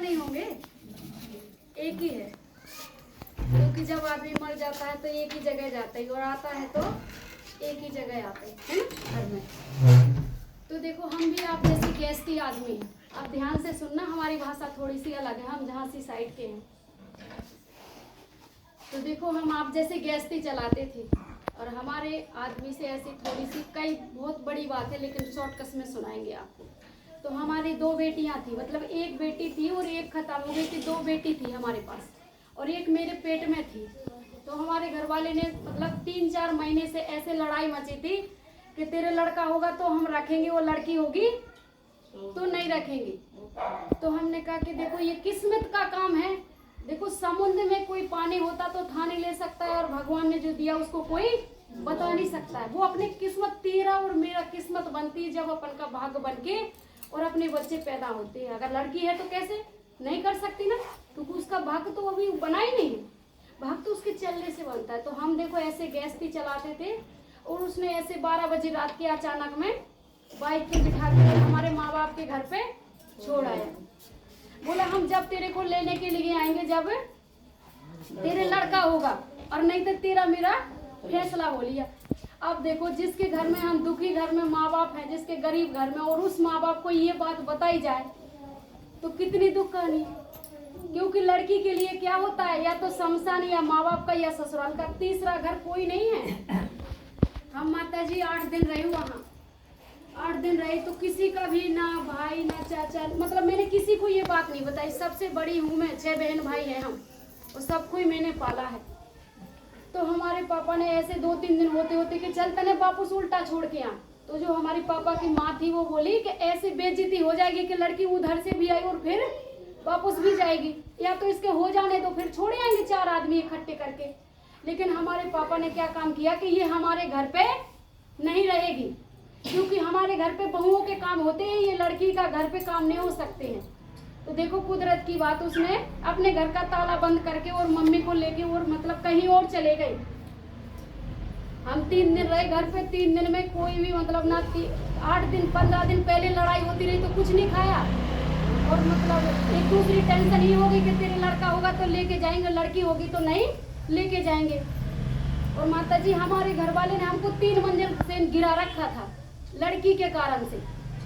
नहीं होंगे, एक ही है, क्योंकि जब आदमी मर जाता है तो एक ही जगह जाता है और आता है तो एक ही जगह आता है ना घर में। तो देखो हम भी आप जैसे गैस्ती आदमी हैं। अब ध्यान से सुनना, हमारी भाषा थोड़ी सी अलग है, हम झांसी साइड के हैं। तो देखो हम आप जैसे गैस्ती चलाते थे और हमारे आदमी से ऐसी थोड़ी सी कई बहुत बड़ी बात है लेकिन शॉर्टकट में सुनाएंगे आपको। तो हमारी 2 बेटियां थी, मतलब एक बेटी थी और एक खत्म हो गई थी, 2 बेटी थी हमारे पास और एक मेरे पेट में थी। तो हमारे घर वाले ने मतलब 3-4 महीने से ऐसे लड़ाई मची थी कि तेरे लड़का होगा तो हम रखेंगे, वो लड़की होगी तो नहीं रखेंगे। तो हमने कहा कि देखो ये किस्मत का काम है, देखो समुद्र में कोई पानी होता तो था नहीं ले सकता है और भगवान ने जो दिया उसको कोई बता नहीं सकता है। वो अपनी किस्मत, तेरा और मेरा किस्मत बनती है जब अपन का भाग्य बन के और अपने बच्चे पैदा होते हैं। अगर लड़की है तो कैसे नहीं कर सकती ना, क्योंकि उसका भाग्य तो अभी बना ही नहीं है, भाग्य तो उसके चलने से बनता है। तो हम देखो ऐसे गैस भी चलाते थे और उसने ऐसे 12 बजे रात के अचानक में बाइक पे बिठा के हमारे माँ बाप के घर पे छोड़ आया। बोला हम जब तेरे को लेने के लिए आएंगे जब तेरे लड़का होगा, और नहीं तो तेरा मेरा फैसला हो लिया। अब देखो जिसके घर में हम दुखी घर में माँ बाप हैं, जिसके गरीब घर में, और उस माँ बाप को ये बात बताई जाए तो कितनी दुख कहानी है। क्योंकि लड़की के लिए क्या होता है, या तो शमशान या माँ बाप का या ससुराल का, तीसरा घर कोई नहीं है। हम माता जी 8 दिन रहे वहाँ, 8 दिन रहे तो किसी का भी ना भाई ना चाचा, मतलब मैंने किसी को ये बात नहीं बताई। सबसे बड़ी हूँ मैं, 6 बहन भाई हैं हम और सबको ही मैंने पाला है। तो हमारे पापा ने ऐसे 2-3 दिन होते होते कि चल तने वापस उल्टा छोड़ के आ। तो जो हमारी पापा की माँ थी वो बोली कि ऐसे बेइज्जती हो जाएगी कि लड़की उधर से भी आई और फिर वापस भी जाएगी, या तो इसके हो जाने तो फिर छोड़े आएंगे 4 आदमी इकट्ठे करके। लेकिन हमारे पापा ने क्या काम किया कि ये हमारे घर पे नहीं रहेगी, क्योंकि हमारे घर पे बहुओं के काम होते हैं, ये लड़की का घर पे काम नहीं हो सकते हैं। तो देखो कुदरत की बात, उसने अपने घर का ताला बंद करके और मम्मी को लेके और मतलब कहीं और चले गए। हम 3 दिन रहे घर पे, 3 दिन में कोई भी मतलब ना 8 दिन 15 दिन पहले लड़ाई होती रही तो कुछ नहीं खाया, और मतलब एक दूसरी टेंशन ही होगी कि तेरे लड़का होगा तो लेके जाएंगे, लड़की होगी तो नहीं लेके जाएंगे। और माता जी हमारे घर वाले ने हमको 3 मंजिल से गिरा रखा था लड़की के कारण से।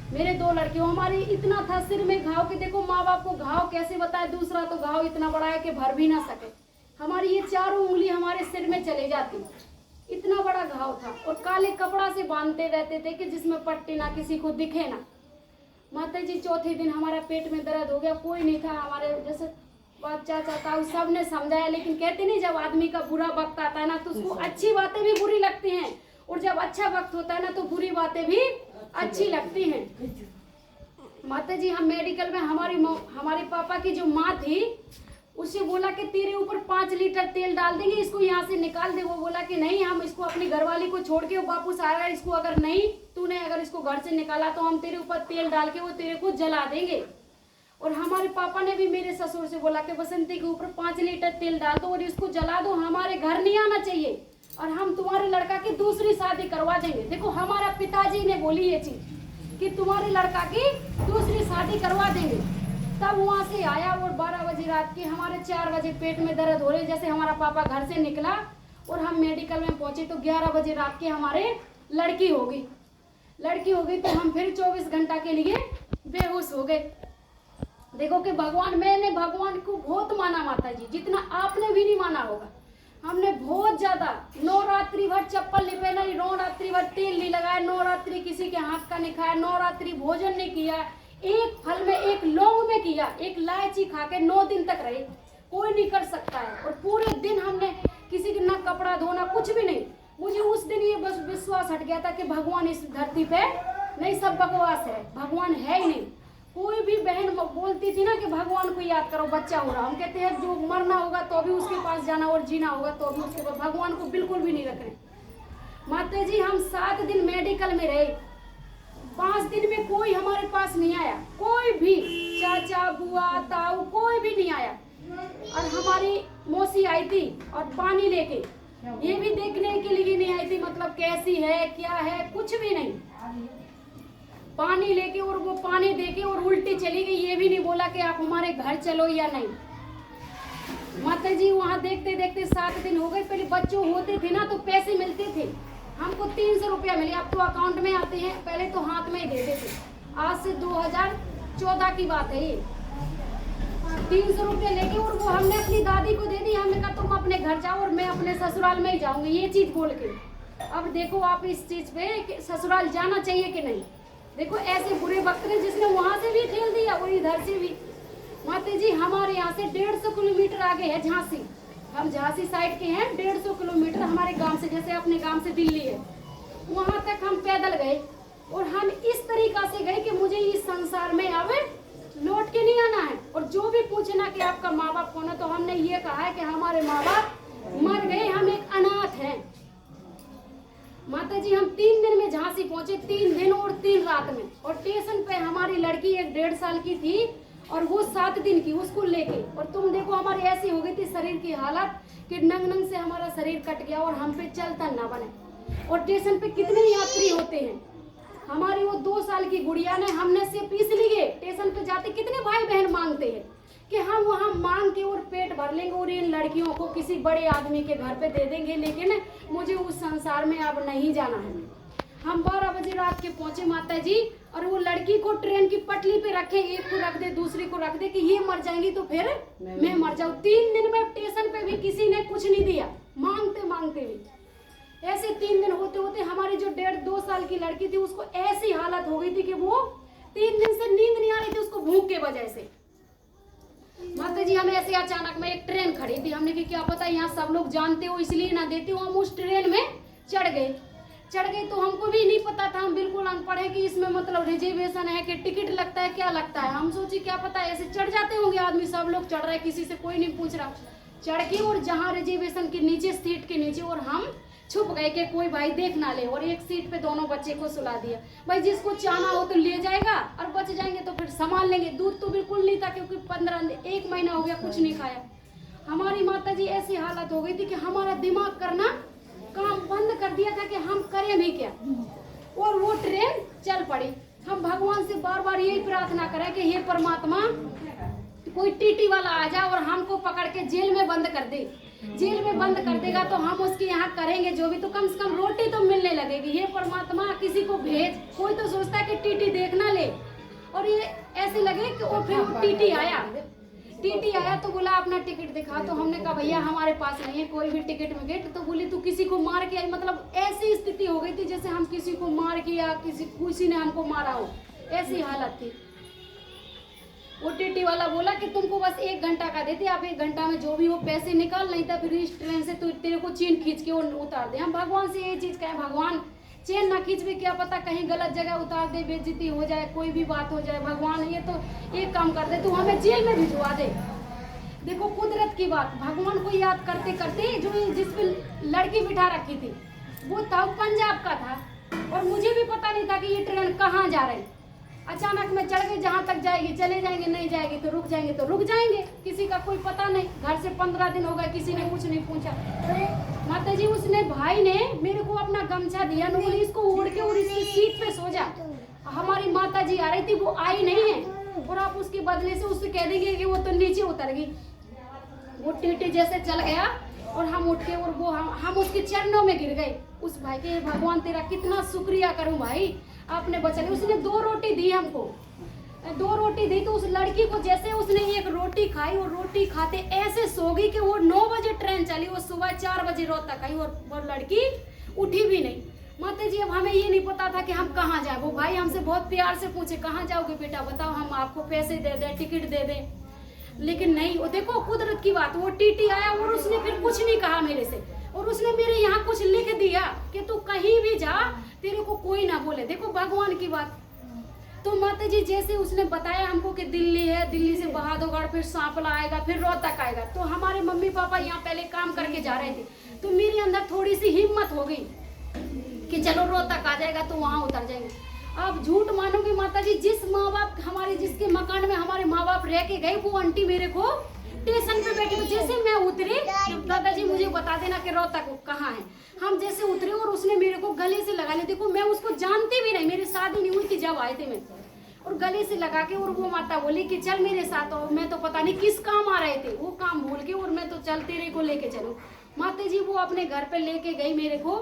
मेरे 2 लड़कियों, हमारी इतना था सिर में घाव कि देखो माँ बाप को घाव कैसे बताए, दूसरा तो घाव इतना बड़ा है कि भर भी ना सके। हमारी ये 4 उंगली हमारे सिर में चले जाती, इतना बड़ा घाव था, और काले कपड़ा से बांधते रहते थे कि जिसमें पट्टी ना किसी को दिखे ना। माता जी चौथे दिन हमारा पेट में दर्द हो गया, कोई नहीं था हमारे जैसे चाचा ताऊ, सब ने समझाया, लेकिन कहते नहीं जब आदमी का बुरा वक्त आता है ना तो उसको अच्छी बातें भी बुरी लगती हैं, और जब अच्छा वक्त होता है ना तो बुरी बातें भी अच्छी लगती हैं। माता जी हम मेडिकल में हमारे पापा की जो माँ थी उससे बोला कि तेरे ऊपर 5 लीटर तेल डाल देंगे, इसको यहाँ से निकाल दे। वो बोला कि नहीं, हम इसको अपनी घरवाली को छोड़ के वापस आएगा, इसको अगर नहीं तूने अगर इसको घर से निकाला तो हम तेरे ऊपर तेल डाल के वो तेरे को जला देंगे। और हमारे पापा ने भी मेरे ससुर से बोला कि बसंती के ऊपर 5 लीटर तेल डाल दो और इसको जला दो, हमारे घर नहीं आना चाहिए और हम तुम्हारे लड़का की दूसरी शादी करवा देंगे। देखो हमारा पिताजी ने बोली ये चीज कि तुम्हारे लड़का की दूसरी शादी करवा देंगे। तब वहाँ से आया और 12 बजे रात के हमारे 4 बजे पेट में दर्द हो रहे, जैसे हमारा पापा घर से निकला और हम मेडिकल में पहुंचे तो 11 बजे रात के हमारे लड़की हो गई। तो हम फिर 24 घंटा के लिए बेहोश हो गए। देखो कि मैंने भगवान को बहुत माना माता जी, जितना आपने भी नहीं माना होगा। हमने बहुत ज्यादा, नवरात्रि भर चप्पल नहीं पहना, नवरात्रि भर तेल नहीं लगाया, नवरात्रि किसी के हाथ का नहीं खाया, नवरात्रि भोजन नहीं किया, एक फल में एक लौंग में किया, एक इलायची खा के 9 दिन तक रहे, कोई नहीं कर सकता है। और पूरे दिन हमने किसी के ना कपड़ा धोना, कुछ भी नहीं। मुझे उस दिन ये बस विश्वास हट गया था कि भगवान इस धरती पे नहीं, सब बकवास है, भगवान है ही नहीं। कोई भी बहन बोलती थी ना कि भगवान को याद करो, बच्चा हो रहा, हम कहते हैं जो मरना होगा तो भी उसके पास जाना और जीना होगा तो भी उसके पास, भगवान को बिल्कुल भी नहीं रख रहे। माता जी हम 7 दिन मेडिकल में रहे, 5 दिन में कोई हमारे पास नहीं आया, कोई भी चाचा बुआ ताऊ कोई भी नहीं आया। और हमारी मौसी आई थी और पानी लेके, ये भी देखने के लिए नहीं आई थी मतलब कैसी है क्या है, कुछ भी नहीं। पानी लेके और वो पानी देके और उल्टी चली गई, ये भी नहीं बोला कि आप हमारे घर चलो या नहीं। माता जी वहाँ देखते देखते 7 दिन हो गए। पहले बच्चों होते थे ना तो पैसे मिलते थे, हमको 300 रुपया मिले, अब तो अकाउंट में आते हैं, पहले तो हाथ में ही देते थे। आज से 2014 की बात है ये। 300 रुपये लेके और वो हमने अपनी दादी को दे दी। हमने कहा तुम अपने घर जाओ और मैं अपने ससुराल में ही जाऊंगी, ये चीज बोल के। अब देखो आप इस चीज पे कि ससुराल जाना चाहिए कि नहीं। देखो ऐसे बुरे वक्त ने जिसने वहां से भी खेल दिया और इधर से भी। माता जी हमारे यहाँ से 150 किलोमीटर आगे है झांसी, हम झांसी साइड के हैं। 150 किलोमीटर हमारे गांव से, जैसे अपने गांव से दिल्ली है, वहां तक हम पैदल गए। और हम इस तरीका से गए कि मुझे इस संसार में अब लौट के नहीं आना है। और जो भी पूछे ना कि आपका माँ बाप कौन है, तो हमने ये कहा है कि हमारे माँ बाप मर गए, हम एक अनाथ हैं। माता जी हम 3 दिन में झांसी पहुंचे, 3 दिन और 3 रात में। और स्टेशन पे हमारी लड़की एक 1.5 साल की थी और वो 7 दिन की, उसको लेके। और तुम देखो हमारी ऐसी हो गई थी शरीर की हालत कि नंग नंग से हमारा शरीर कट गया और हम पे चलता ना बने। और स्टेशन पे कितने यात्री होते हैं। हमारी वो 2 साल की गुड़िया ने हमने से पीस लिए। स्टेशन पे जाते कितने भाई बहन मांगते हैं कि हम वहाँ मांग के और पेट भर लेंगे और इन लड़कियों को किसी बड़े आदमी के घर पे दे देंगे, लेकिन मुझे उस संसार में अब नहीं जाना है। हम 12 बजे रात के पहुंचे माता जी, और वो लड़की को ट्रेन की पटली पे रखे, एक को रख दे दूसरी को रख दे कि ये मर जाएंगी तो फिर मैं मर जाऊँ। 3 दिन में स्टेशन पे भी किसी ने कुछ नहीं दिया, मांगते मांगते भी। ऐसे 3 दिन होते होते हमारी जो 1.5-2 साल की लड़की थी, उसको ऐसी हालत हो गई थी कि वो 3 दिन से नींद नहीं आ रही थी उसको, भूख के वजह से। माता जी हमें ऐसे अचानक में एक ट्रेन खड़ी थी, हमने कि क्या पता यहाँ सब लोग जानते हो इसलिए ना देते हो। हम उस ट्रेन में चढ़ गए तो हमको भी नहीं पता था, हम बिल्कुल अनपढ़ है कि इसमें मतलब रिजर्वेशन है कि टिकट लगता है, क्या लगता है। हम सोचे क्या पता ऐसे चढ़ जाते होंगे आदमी, सब लोग चढ़ रहे, किसी से कोई नहीं पूछ रहा। चढ़ के और जहाँ रिजर्वेशन के नीचे, सीट के नीचे, और हम छुप गए कि कोई भाई देख ना ले। और एक सीट पे दोनों बच्चे को सुला दिया, भाई जिसको चाहना हो तो ले जाएगा और बच जाएंगे तो फिर संभाल लेंगे। दूध तो बिल्कुल नहीं था क्योंकि 1 महीना हो गया कुछ नहीं खाया। हमारी माता जी ऐसी हालत हो गई थी कि हमारा दिमाग करना काम बंद कर दिया था कि हम करें भी क्या। और वो ट्रेन चल पड़ी। हम भगवान से बार बार यही प्रार्थना करें कि हे परमात्मा कोई टीटी वाला आ जाए और हमको पकड़ के जेल में बंद कर दे। जेल में बंद कर देगा तो हम उसके यहाँ करेंगे जो भी, तो कम से कम रोटी तो मिलने लगेगी। हे परमात्मा किसी को भेज। कोई तो सोचता है कि टीटी देख ना ले, और ये ऐसे लगे कि वो फिर टीटी आया तो बोला अपना टिकट दिखा। तो हमने कहा भैया हमारे पास नहीं है कोई भी टिकट विकेट। तो बोली तू किसी को मार के आई, मतलब ऐसी स्थिति हो गई थी जैसे हम किसी को मार के या किसी ने हमको मारा हो, ऐसी हालत थी। वो टीटी वाला बोला कि तुमको बस 1 घंटा का देते, आप 1 घंटा में जो भी वो पैसे निकाल, नहीं था फिर इस ट्रेन से तो तेरे को चेन खींच के उतार दे। हम भगवान से ये चीज कहें, भगवान चेन ना खींच भी, क्या पता कहीं गलत जगह उतार दे, बेइज्जती हो जाए, कोई भी बात हो जाए। भगवान ये तो एक काम कर दे, तू हमें जेल में भिजवा दे। देखो कुदरत की बात, भगवान को याद करते करते जो जिस पे लड़की बिठा रखी थी वो था पंजाब का था, और मुझे भी पता नहीं था कि ये ट्रेन कहाँ जा रही। अचानक में चढ़ गए, जहाँ तक जाएगी चले जाएंगे, नहीं जाएगी तो रुक जाएंगे, किसी का कोई पता नहीं। घर से 15 दिन हो गए, किसी ने कुछ नहीं पूछा। माता जी उसने भाई ने मेरे को अपना गमछा दिया, बोली इसको ओढ़ के और इसकी सीट पे सो जा। हमारी माता जी आ रही थी, वो आई नहीं है, और आप उसके बदले से उससे कह देंगे कि वो तो नीचे उतर गई। वो टीटी जैसे चल गया और हम उठ के और वो हम उसके चरणों में गिर गए। उस भाई के, भगवान तेरा कितना शुक्रिया करूं भाई, आपने बचा लिया। उसने 2 रोटी दी हमको, 2 रोटी दी। तो उस लड़की को जैसे उसने 1 रोटी खाई, और रोटी खाते ऐसे सो गई कि वो 9 बजे ट्रेन चली, वो सुबह 4 बजे रोहतक आई, और वो लड़की उठी भी नहीं। माता जी अब हमें ये नहीं पता था कि हम कहाँ जाए। वो भाई हमसे बहुत प्यार से पूछे कहाँ जाओगे बेटा, बताओ हम आपको पैसे दे दें, टिकट दे दें, लेकिन नहीं। वो देखो कुदरत की बात, वो टीटी आया और उसने फिर कुछ नहीं कहा मेरे से, और उसने मेरे यहाँ कुछ लिख दिया कि तू कहीं भी जा तेरे को कोई ना बोले। देखो भगवान की बात। तो माता जी जैसे उसने बताया हमको कि दिल्ली है, दिल्ली से बहादुरगढ़, फिर सांपला आएगा, फिर रोहतक आएगा। तो हमारे मम्मी पापा यहाँ पहले काम करके जा रहे थे, तो मेरे अंदर थोड़ी सी हिम्मत हो गई कि चलो रोहतक आ जाएगा तो वहाँ उतर जाएंगे। आप झूठ मानोगे माता जी, जिस माँ बाप हमारे, जिसके मकान में हमारे माँ बाप रह के गए, वो आंटी मेरे को स्टेशन पे बैठे हुए, जैसे मैं उतरी, दादाजी मुझे बता देना कि रोहतक कहाँ है। हम जैसे उतरे और उसने मेरे को गले से लगा लिया। देखो मैं उसको जानती भी नहीं, मेरी शादी नहीं हुई थी जब आए थे मैं, और गले से लगा के, और वो माता बोली कि चल मेरे साथ। और मैं तो पता नहीं किस काम आ रहे थे, वो काम भूल के, और मैं तो चल तेरे को लेके चलूं। माता जी वो अपने घर पे लेके गई मेरे को,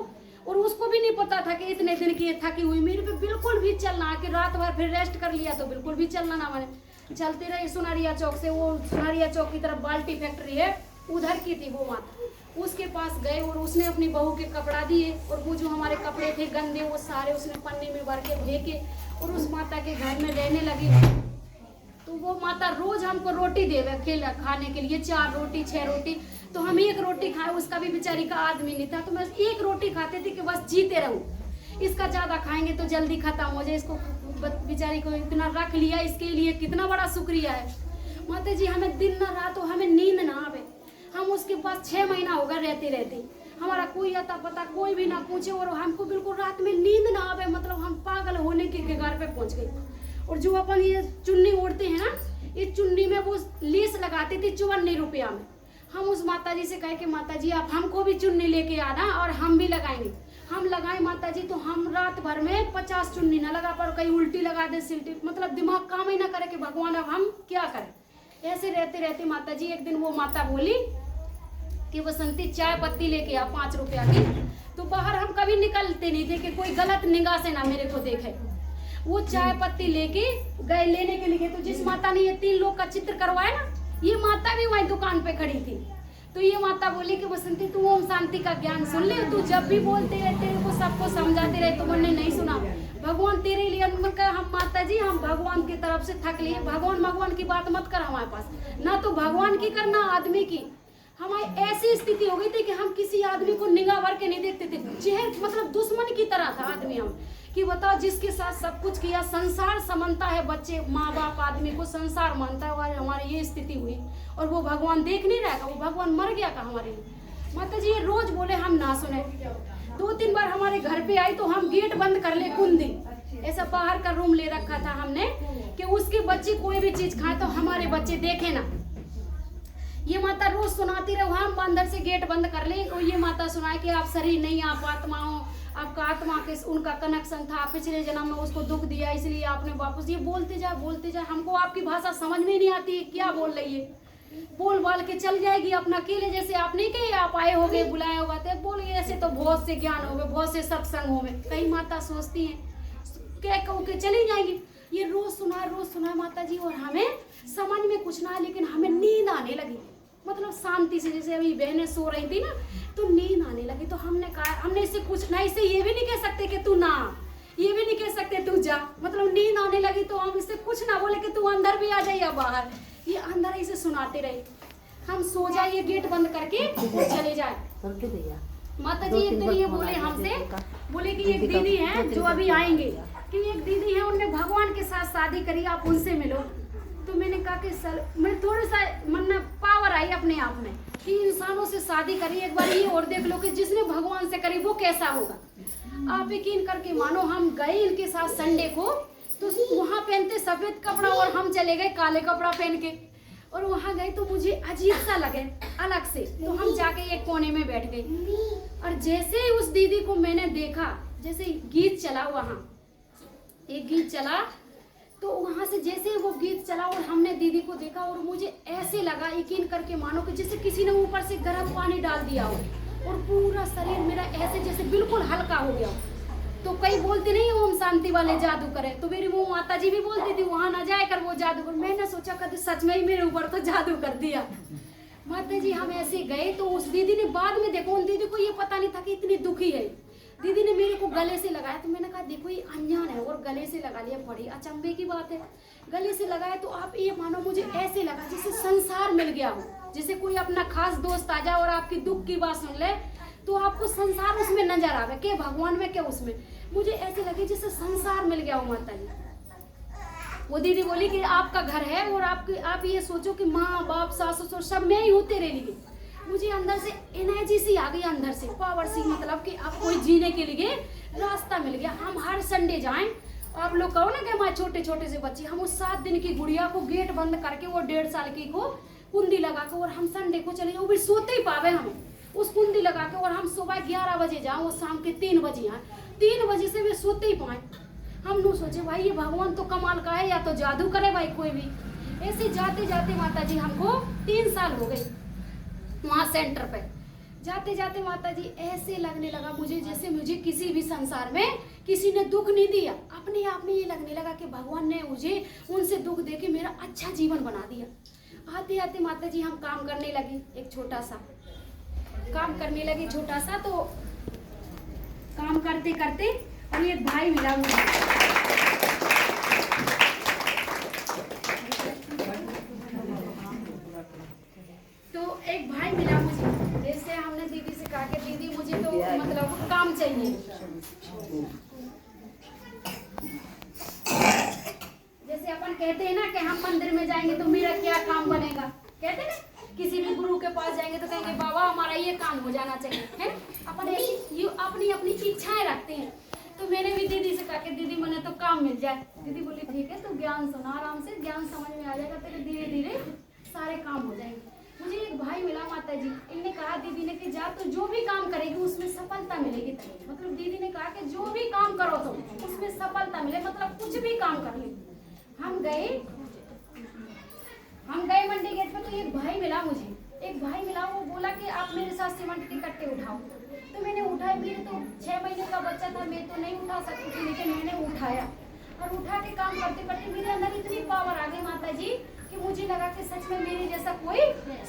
और उसको भी नहीं पता था कि इतने दिन की थकी हुई मेरे पे बिल्कुल भी चलना, कि रात भर फिर रेस्ट कर लिया तो बिल्कुल भी चलना ना मैंने। चलते रहे सुनारिया चौक से, वो सुनारिया चौक की तरफ बाल्टी फैक्ट्री है, उधर की थी वो माता। उसके पास गए और उसने अपनी बहू के कपड़ा दिए, और वो जो हमारे कपड़े थे गंदे वो सारे उसने पन्नी में भर के फेंके, और उस माता के घर में रहने लगी। तो वो माता रोज हमको रोटी देवे खाने के लिए, 4 रोटी 6 रोटी। तो हम 1 रोटी खाए, उसका भी बेचारी का आदमी नहीं था, तो मैं 1 रोटी खाते थे कि बस जीते रहूं। इसका ज्यादा खाएंगे तो जल्दी खत्म हो जाए, इसको बेचारी को इतना रख लिया, इसके लिए कितना बड़ा शुक्रिया है माता जी। हमें दिन ना रात हमें नींद ना आवे, हम उसके पास 6 महीना होगा रहते रहते, हमारा कोई अता पता कोई भी ना पूछे, और हमको बिल्कुल रात में नींद ना आवे, मतलब हम पागल होने के कगार पे पहुंच गए। और जो अपन ये चुन्नी ओढ़ते हैं ना, इस चुन्नी में वो लेस लगाती थी 54 रुपया में। हम उस माता जी से कहे कि माता जी आप हमको भी चुन्नी लेके आना और हम भी लगाएंगे। हम लगाए माता जी, तो हम रात भर में 50 चुन्नी ना लगा पर कहीं उल्टी लगा दे, सिल्टी, मतलब दिमाग काम ही ना करे कि भगवान अब हम क्या करें। ऐसे रहते रहते माता जी एक दिन वो माता बोली कि बसंती चाय पत्ती लेके आ 5 रुपया की। तो बाहर हम कभी निकलते नहीं थे कि कोई गलत निगाह से ना मेरे को देखे। वो चाय पत्ती लेके गए लेने के लिए, तो जिस माता ने ये 3 लोग का चित्र करवाया ना, ये माता भी वही दुकान पे खड़ी थी। तो ये माता बोली कि बसंती तू ओम शांति का ज्ञान सुन ले, तू जब भी बोलते रहे तेरे को सबको समझाते रहे, तो मैंने नहीं सुना। भगवान तेरे लिए हम माता जी हम भगवान की तरफ से थक लिए, भगवान की बात मत कर हमारे पास, ना तो भगवान की करना आदमी की। हमारी ऐसी स्थिति हो गई थी कि हम किसी आदमी को निगाह भर के नहीं देखते थे, जहर मतलब दुश्मन की तरह था आदमी हम। कि बताओ जिसके साथ सब कुछ किया, संसार समझता है, बच्चे माँ बाप आदमी को संसार मानता है, और हमारी ये स्थिति हुई, और वो भगवान देख नहीं रहा था, वो भगवान मर गया था हमारे लिए। माता जी ये रोज बोले हम ना सुने। 2-3 बार हमारे घर पे आई तो हम गेट बंद कर ले, कुंदी ऐसा बाहर का रूम ले रखा था हमने कि उसके बच्चे कोई भी चीज खाए तो हमारे बच्चे देखे ना। ये माता रोज सुनाती रहे, हम अंदर से गेट बंद कर ले, और ये माता सुनाए कि आप शरीर नहीं, आप आत्मा हो, आपका आत्मा के उनका कनेक्शन था, पिछले जन्म में उसको दुख दिया इसलिए आपने वापस। ये बोलते जाए, हमको आपकी भाषा समझ में नहीं आती क्या बोल रही है। बोल बाल के चल जाएगी अपना अकेले, जैसे आप नहीं कहे आप आए होगे बुलाए होगा तो बोल गए, ऐसे तो बहुत से ज्ञान हो गए, बहुत से सत्संग हो गए। कई माता सोचती हैं क्या कहो के चली जाएंगी। ये रोज सुना माता जी, और हमें समझ में कुछ ना, लेकिन हमें नींद आने लगी, मतलब शांति से। जैसे अभी बहनें सो रही थी ना तो नींद आने लगी, तो हमने कहा, हमने इससे कुछ ना, इससे ये भी नहीं कह सकते कि तू ना, ये भी नहीं कह सकते तू जा, मतलब नींद आने लगी तो हम इससे कुछ ना बोले कि तू अंदर भी आ जाए या बाहर। ये अंदर इसे सुनाते रहे, हम सो जाए, ये गेट बंद करके चले जाए। माता जी एक दिन ये बोले हमसे, बोले कि एक दीदी है जो अभी आएंगे, कि एक दीदी है उनने भगवान के साथ शादी करी, आप उनसे मिलो। तो मैंने कहा कि सर मैं थोड़ा सा मन पावर आई अपने आप में कि इंसानों से शादी करी, एक बार ये और देख लो कि जिसने भगवान से करी वो कैसा होगा। आप यकीन करके मानो, हम गए इनके साथ संडे को, तो वहाँ पहनते सफेद कपड़ा और हम चले गए काले कपड़ा पहन के, और वहाँ गए तो मुझे अजीब सा लगे अलग से, तो हम जाके एक कोने में बैठ गए। और जैसे ही उस दीदी को मैंने देखा, जैसे गीत चला, वहाँ एक गीत चला, तो वहाँ से जैसे वो गीत चला और हमने दीदी को देखा, और मुझे ऐसे लगा यकीन करके मानो कि जैसे किसी ने ऊपर से गर्म पानी डाल दिया हो, और पूरा शरीर मेरा ऐसे जैसे बिल्कुल हल्का हो गया। तो कई बोलते नहीं ओम शांति वाले जादू करे, तो मेरी वो माता जी भी बोलती थी वहां ना जाए कर वो जादू कर। मैंने सोचा कभी सच में ही मेरे ऊपर तो जादू कर दिया। माता जी हम ऐसे गए, तो उस दीदी ने बाद में देखो, उन दीदी को ये पता नहीं था कि इतनी दुखी है। दीदी ने मेरे को गले से लगाया, तो मैंने कहा देखो ये अनजान है और गले से लगा लिया, बड़ी अचंभे की बात है। गले से लगाया तो आप ये मानो मुझे ऐसे लगा जैसे संसार मिल गया हो, जैसे कोई अपना खास दोस्त आ जाए और आपकी दुख की बात सुन ले तो आपको संसार उसमें नजर आवे, क्या भगवान में क्या उसमें। मुझे ऐसे लगे जैसे संसार मिल गया हो माता जी। वो दीदी बोली कि आपका घर है और आप ये सोचो कि माँ बाप सास ससुर सब मैं ही हूँ तेरे लिए। मुझे अंदर से एनर्जी सी आ गई, अंदर से पावर सी, मतलब कि अब कोई जीने के लिए रास्ता मिल गया। हम हर संडे जाएं, आप लोग कहो ना कि हमारे छोटे छोटे से बच्चे, हम उस 7 दिन की गुड़िया को गेट बंद करके, वो 1.5 साल की को कुंडी लगा के, और हम संडे को चले जाओ, भी सोते ही पावे हमें उस कुंडी लगा के, और हम सुबह 11 बजे जाओ और शाम के 3 बजे आए, 3 बजे से वे सोते ही पाए। हम लोग सोचे भाई ये भगवान तो कमाल का है, या तो जादू करे भाई कोई भी। ऐसे जाते जाते माता जी हमको 3 साल हो गए वहाँ सेंटर पे। जाते जाते माता जी ऐसे लगने लगा मुझे जैसे मुझे किसी भी संसार में किसी ने दुख नहीं दिया। अपने आप में ये लगने लगा कि भगवान ने मुझे उनसे दुख दे के मेरा अच्छा जीवन बना दिया। आते आते माता जी हम काम करने लगे, एक छोटा सा काम करने लगे, छोटा सा। तो काम करते करते और एक भाई मिला मुझे, तो एक भाई मिला मुझे। जैसे हमने दीदी से कहा कि दीदी मुझे तो मतलब काम चाहिए। जैसे अपन कहते हैं ना कि हम मंदिर में जाएंगे तो मेरा क्या काम बनेगा, कहते हैं ना, किसी भी गुरु के पास जाएंगे तो कहेंगे बाबा हमारा ये काम हो जाना चाहिए, है ना। अपन ऐसी अपनी अपनी इच्छाएं रखते हैं। तो मैंने भी दीदी से कहा कि दीदी मैंने तो काम मिल जाए। दीदी बोली ठीक है, तो ज्ञान सुना आराम से, ज्ञान समझ में आ जाएगा, तेरे धीरे धीरे सारे काम हो जाएंगे। मुझे एक भाई मिला माता जी, इनने कहा दीदी ने कि जा तो जो भी काम करेगी उसमें सफलता मिलेगी। मतलब दीदी ने कहा कि जो भी काम करो तो उसमें सफलता मिले, मतलब कुछ भी काम कर ले। हम गए मंडी गेट पे, तो एक भाई मिला मुझे, एक भाई मिला, वो बोला कि आप मेरे साथ सीमेंट के कट्टे उठाओ। तो मैंने उठाए, मेरे तो 6 महीने का बच्चा था, मैं तो नहीं उठा सकती थी, लेकिन मैंने उठाया और उठा के काम करते करते मेरे अंदर इतनी पावर आ गई माता जी कि मुझे लगा कि सच में मेरे जैसा कोई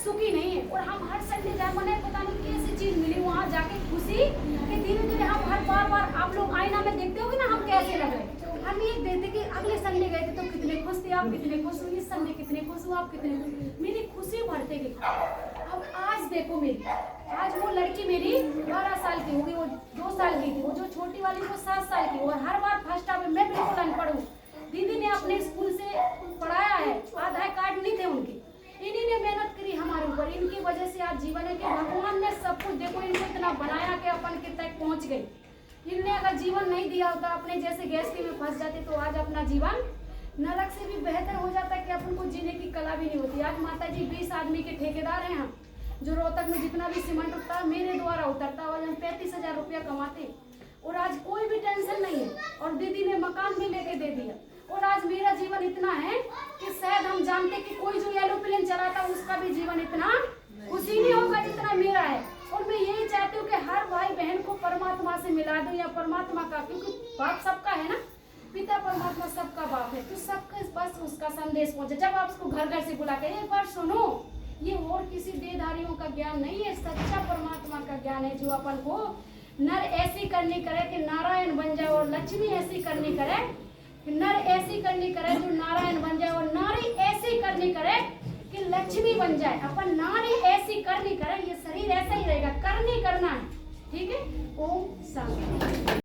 सुखी नहीं है। और हम हर संडे जाए, मैंने पता नहीं कैसी चीज मिली वहाँ जाके खुशी कि धीरे धीरे हम हर बार आप लोग आईना में देखते होगे ना हम कैसे लग रहे। हम ये देखते कि अगले संडे गए थे तो कितने खुश थे आप, कितने खुश हुई, इस संडे कितने खुश हुआ आप, कितने खुश। मेरी खुशी बढ़ते गई। अब आज देखो मेरी, आज वो लड़की मेरी 12 साल की होगी, वो 2 साल की थी, वो जो छोटी वाली वो 7 साल की, और हर बार फर्स्ट टाइम मैं बिल्कुल अनपढ़ हूँ। दीदी ने अपने स्कूल से पढ़ाया है, आधार कार्ड नहीं थे उनके, इन्हीं ने मेहनत करी हमारे ऊपर, इनकी वजह से आज जीवन है कि भगवान ने सब कुछ देखो इनको इतना बनाया कि अपन के तक पहुंच गई। इनने अगर जीवन नहीं दिया होता, अपने जैसे गैस में फंस जाते तो आज अपना जीवन नरक से भी बेहतर हो जाता कि अपन को जीने की कला भी नहीं होती। आज माता जी 20 आदमी के ठेकेदार हैं हम, जो रोहतक में जितना भी सीमेंट उठता है मेरे द्वारा उतरता है, और हम 35,000 रुपया कमाते, और आज कोई भी टेंशन नहीं है, और दीदी ने मकान भी लेके दे दिया। और आज मेरा जीवन इतना है कि शायद हम जानते कि कोई जो एरोप्लेन चलाता उसका भी जीवन इतना खुशी नहीं होगा जितना मेरा है। और मैं यही चाहती हूँ कि हर भाई बहन को परमात्मा से मिला दूं, या परमात्मा का, क्योंकि बाप सबका है ना, पिता परमात्मा सबका बाप है, तो सबके बस उसका संदेश पहुंचे। जब आप उसको घर घर से बुला के एक बार सुनो, ये और किसी देहधारियों का ज्ञान नहीं है, सच्चा परमात्मा का ज्ञान है, जो अपन को नर ऐसी करनी करे कि नारायण बन जाए, और लक्ष्मी ऐसी करनी करे कि नर ऐसी करनी करे जो नारायण बन जाए, और नारी ऐसी करनी करे कि लक्ष्मी बन जाए। अपन नारी ऐसी करनी करे, ये शरीर ऐसा ही रहेगा, करनी करना है, ठीक है। ओम शांति।